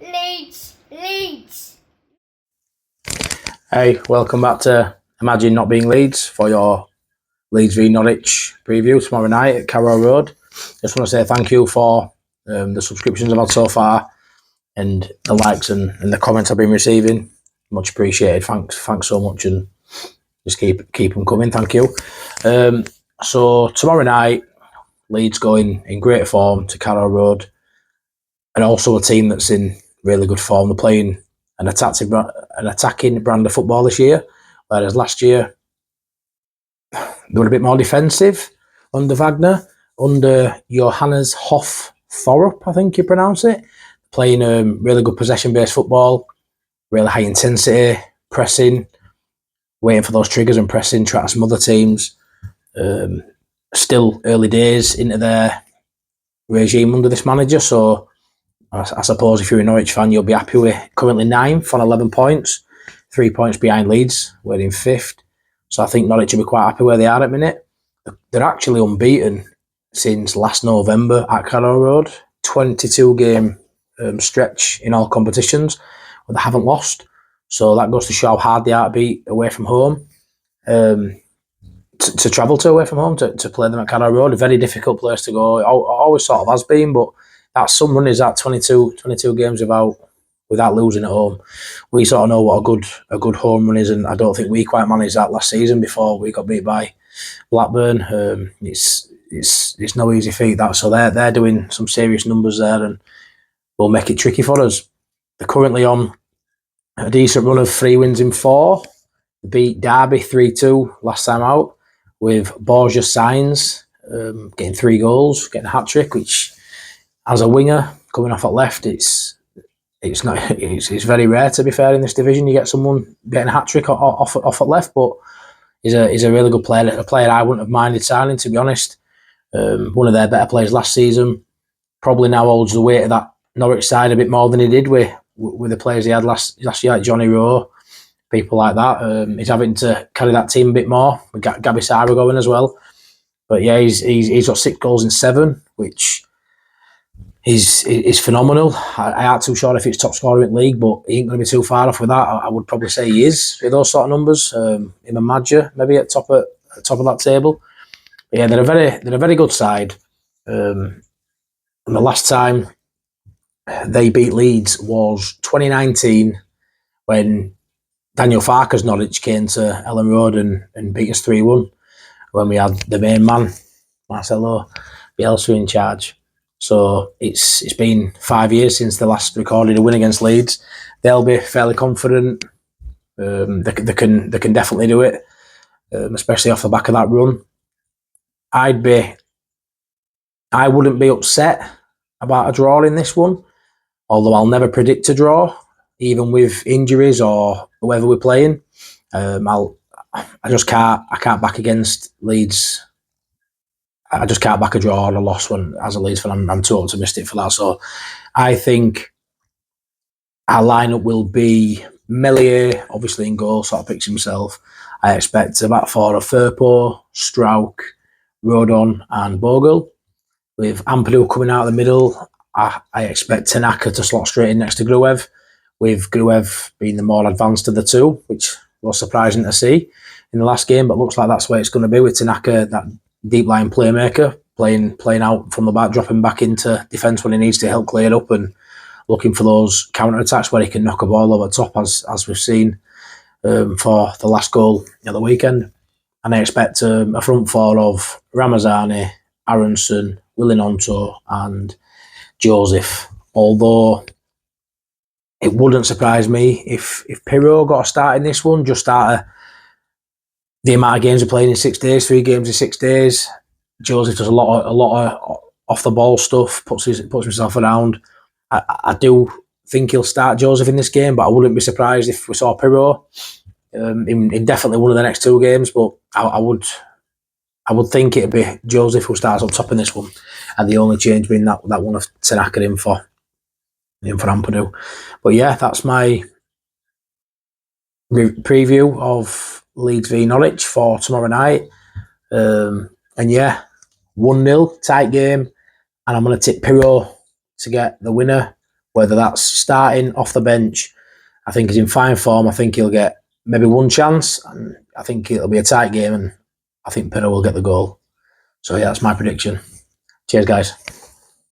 Leeds. Hey, welcome back to Imagine Not Being Leeds for your Leeds v Norwich preview tomorrow night at Carrow Road. Just want to say thank you for the subscriptions I've had so far and the likes and the comments I've been receiving. Much appreciated. Thanks so much, and just keep them coming. Thank you. So tomorrow night, Leeds going in great form to Carrow Road, and also a team that's in really good form. They're playing an attacking brand of football this year, whereas last year they were a bit more defensive under Wagner, under Johannes Hoff Thorup, I think you pronounce it. Playing really good possession-based football, really high intensity, pressing, waiting for those triggers and pressing, trying some other teams. Still early days into their regime under this manager, so I suppose if you're a Norwich fan, you'll be happy with currently 9th on 11 points, 3 points behind Leeds, we're in 5th. So I think Norwich will be quite happy where they are at the minute. They're actually unbeaten since last November at Carrow Road. 22-game stretch in all competitions, but they haven't lost. So that goes to show how hard they are to beat away from home. To travel to away from home to play them at Carrow Road, a very difficult place to go. It always sort of has been, but that's some runners at 22 games without losing at home. We sort of know what a good home run is, and I don't think we quite managed that last season before we got beat by Blackburn. It's no easy feat that. So they're doing some serious numbers there, and will make it tricky for us. They're currently on a decent run of 3 wins in 4. They beat Derby 3-2 last time out, with Borja Sainz getting 3 goals, getting a hat trick, which as a winger coming off at left, it's very rare, to be fair, in this division. You get someone getting a hat trick off at left, but he's a really good player. A player I wouldn't have minded signing, to be honest. One of their better players last season. Probably now holds the weight of that Norwich side a bit more than he did with the players he had last year, like Johnny Rowe, people like that. He's having to carry that team a bit more. With Gabby Sara going as well. But yeah, he's got 6 goals in 7, which is phenomenal. I aren't too sure if it's top scorer in the league, but he ain't going to be too far off with that. I would probably say he is with those sort of numbers. Him and Madja maybe at top of that table. But yeah, they're a very good side. And the last time they beat Leeds was 2019 when Daniel Farke's Norwich came to Ellen Road and beat us 3-1 when we had the main man, Marcelo Bielsa, in charge. So it's been 5 years since they last recorded a win against Leeds. They'll be fairly confident. They can definitely do it, especially off the back of that run. I wouldn't be upset about a draw in this one, although I'll never predict a draw, even with injuries or whoever we're playing. I can't back against Leeds. I just can't back a draw or a loss when, as a Leeds fan, I'm too optimistic for that. So I think our lineup will be Melier, obviously in goal, sort of picks himself. I expect a back four of Firpo, Strauch, Rodon and Bogle. With Ampadu coming out of the middle, I expect Tanaka to slot straight in next to Gruev, with Gruev being the more advanced of the two, which was surprising to see in the last game, but looks like that's where it's going to be, with Tanaka, that deep line playmaker, playing out from the back, dropping back into defence when he needs to help clear it up, and looking for those counter attacks where he can knock a ball over the top, as we've seen for the last goal at the weekend. And I expect a front four of Ramazani, Aronson, Willinonto and Joseph. Although it wouldn't surprise me if Pirro got a start in this one, just out of the amount of games we're playing in 6 days, 3 games in 6 days. Joseph does a lot of off the ball stuff, puts himself around. I do think he'll start Joseph in this game, but I wouldn't be surprised if we saw Pirro in definitely one of the next 2 games. But I would think it'd be Joseph who starts on top in this one, and the only change being that one of Tanaka in for Ampadu. But yeah, that's my preview of Leeds v Norwich for tomorrow night. And yeah, 1-0, tight game, and I'm going to tip Pirro to get the winner Whether that's starting off the bench, I think he's in fine form. I think he'll get maybe one chance, and I think it'll be a tight game, and I think Carrow will get the goal. So yeah, that's my prediction. Cheers, guys.